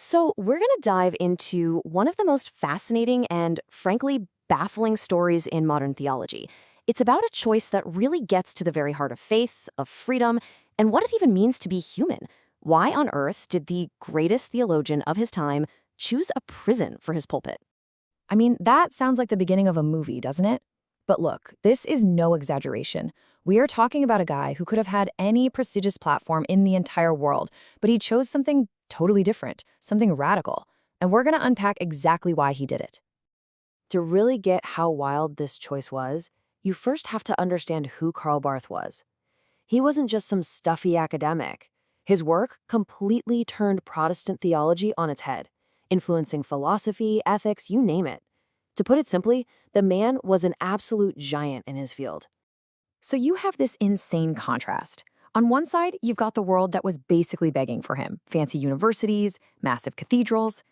So, we're going to dive into one of the most fascinating and, frankly, baffling stories in modern theology. It's about a choice that really gets to the very heart of faith, of freedom, and what it even means to be human. Why on earth did the greatest theologian of his time choose a prison for his pulpit? I mean, that sounds like the beginning of a movie, doesn't it? But look, this is no exaggeration. We are talking about a guy who could have had any prestigious platform in the entire world, but he chose something totally different, something radical. And we're going to unpack exactly why he did it. To really get how wild this choice was, you first have to understand who Karl Barth was. He wasn't just some stuffy academic. His work completely turned Protestant theology on its head, influencing philosophy, ethics, you name it. To put it simply, the man was an absolute giant in his field. So you have this insane contrast. On one side, you've got the world that was basically begging for him, fancy universities, massive cathedrals.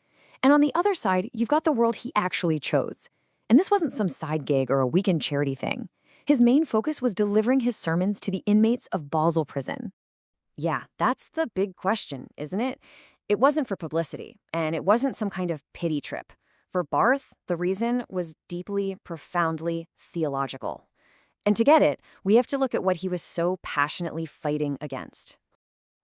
And on the other side, you've got the world he actually chose. And this wasn't some side gig or a weekend charity thing. His main focus was delivering his sermons to the inmates of Basel prison. Yeah, that's the big question, isn't it? It wasn't for publicity, and it wasn't some kind of pity trip. For Barth, the reason was deeply, profoundly theological. And to get it, we have to look at what he was so passionately fighting against.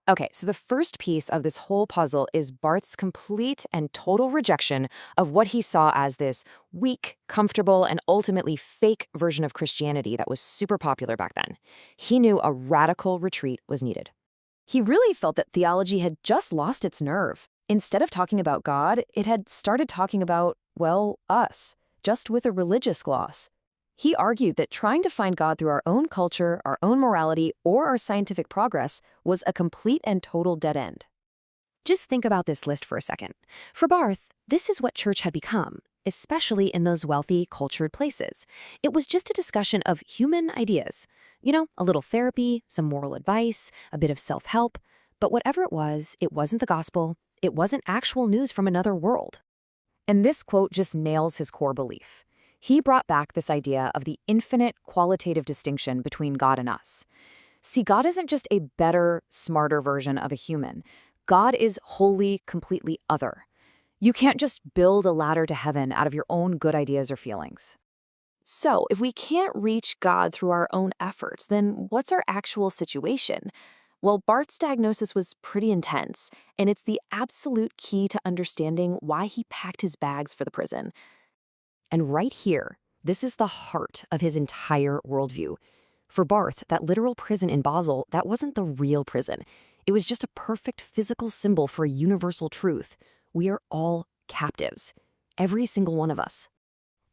Okay, so the first piece of this whole puzzle is Barth's complete and total rejection of what he saw as this weak, comfortable, and ultimately fake version of Christianity that was super popular back then. He knew a radical retreat was needed. He really felt that theology had just lost its nerve. Instead of talking about God, it had started talking about, well, us, just with a religious gloss. He argued that trying to find God through our own culture, our own morality, or our scientific progress was a complete and total dead end. Just think about this list for a second. For Barth, this is what church had become, especially in those wealthy, cultured places. It was just a discussion of human ideas. You know, a little therapy, some moral advice, a bit of self-help. But whatever it wasn't the gospel. It wasn't actual news from another world. And this quote just nails his core belief. He brought back this idea of the infinite qualitative distinction between God and us. See, God isn't just a better, smarter version of a human. God is wholly, completely other. You can't just build a ladder to heaven out of your own good ideas or feelings. So, if we can't reach God through our own efforts, then what's our actual situation? Well, Barth's diagnosis was pretty intense, and it's the absolute key to understanding why he packed his bags for the prison. And right here, this is the heart of his entire worldview. For Barth, that literal prison in Basel, that wasn't the real prison. It was just a perfect physical symbol for a universal truth. We are all captives, every single one of us.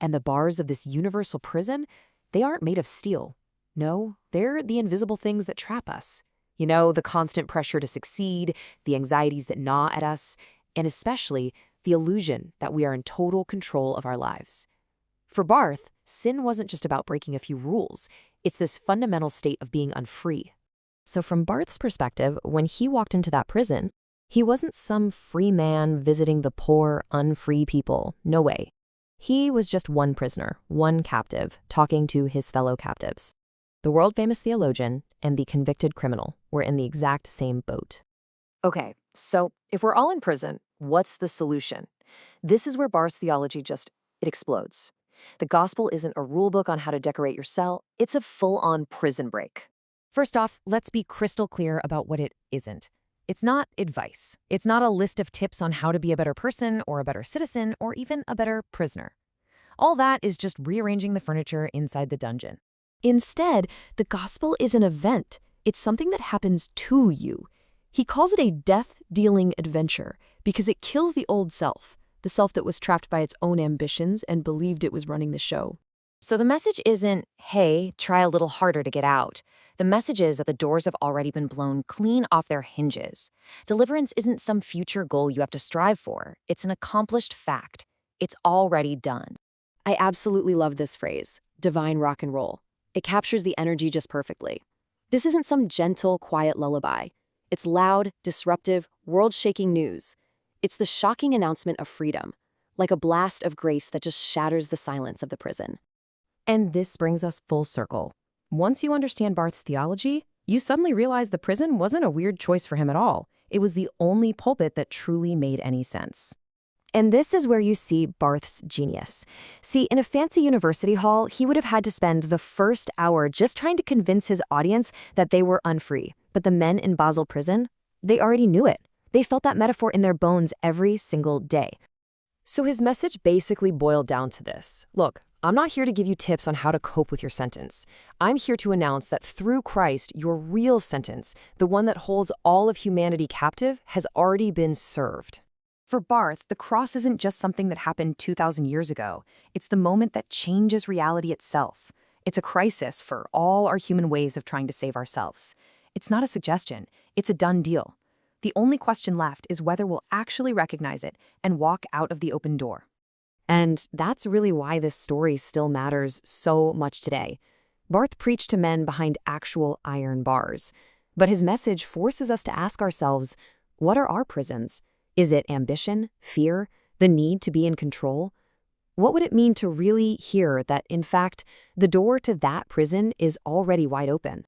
And the bars of this universal prison, they aren't made of steel. No, they're the invisible things that trap us. You know, the constant pressure to succeed, the anxieties that gnaw at us, and especially the illusion that we are in total control of our lives. For Barth, sin wasn't just about breaking a few rules. It's this fundamental state of being unfree. So from Barth's perspective, when he walked into that prison, he wasn't some free man visiting the poor, unfree people. No way. He was just one prisoner, one captive, talking to his fellow captives. The world-famous theologian and the convicted criminal were in the exact same boat. Okay, so if we're all in prison, what's the solution? This is where Barth's theology it explodes. The gospel isn't a rule book on how to decorate your cell, it's a full-on prison break. First off, let's be crystal clear about what it isn't. It's not advice. It's not a list of tips on how to be a better person or a better citizen or even a better prisoner. All that is just rearranging the furniture inside the dungeon. Instead, the gospel is an event. It's something that happens to you. He calls it a death-dealing adventure because it kills the old self, the self that was trapped by its own ambitions and believed it was running the show. So the message isn't, hey, try a little harder to get out. The message is that the doors have already been blown clean off their hinges. Deliverance isn't some future goal you have to strive for. It's an accomplished fact. It's already done. I absolutely love this phrase, divine rock and roll. It captures the energy just perfectly. This isn't some gentle, quiet lullaby. It's loud, disruptive, world-shaking news. It's the shocking announcement of freedom, like a blast of grace that just shatters the silence of the prison. And this brings us full circle. Once you understand Barth's theology, you suddenly realize the prison wasn't a weird choice for him at all. It was the only pulpit that truly made any sense. And this is where you see Barth's genius. See, in a fancy university hall, he would have had to spend the first hour just trying to convince his audience that they were unfree. But the men in Basel prison, they already knew it. They felt that metaphor in their bones every single day. So his message basically boiled down to this. Look, I'm not here to give you tips on how to cope with your sentence. I'm here to announce that through Christ, your real sentence, the one that holds all of humanity captive, has already been served. For Barth, the cross isn't just something that happened 2,000 years ago. It's the moment that changes reality itself. It's a crisis for all our human ways of trying to save ourselves. It's not a suggestion. It's a done deal. The only question left is whether we'll actually recognize it and walk out of the open door. And that's really why this story still matters so much today. Barth preached to men behind actual iron bars. But his message forces us to ask ourselves, what are our prisons? Is it ambition, fear, the need to be in control? What would it mean to really hear that, in fact, the door to that prison is already wide open?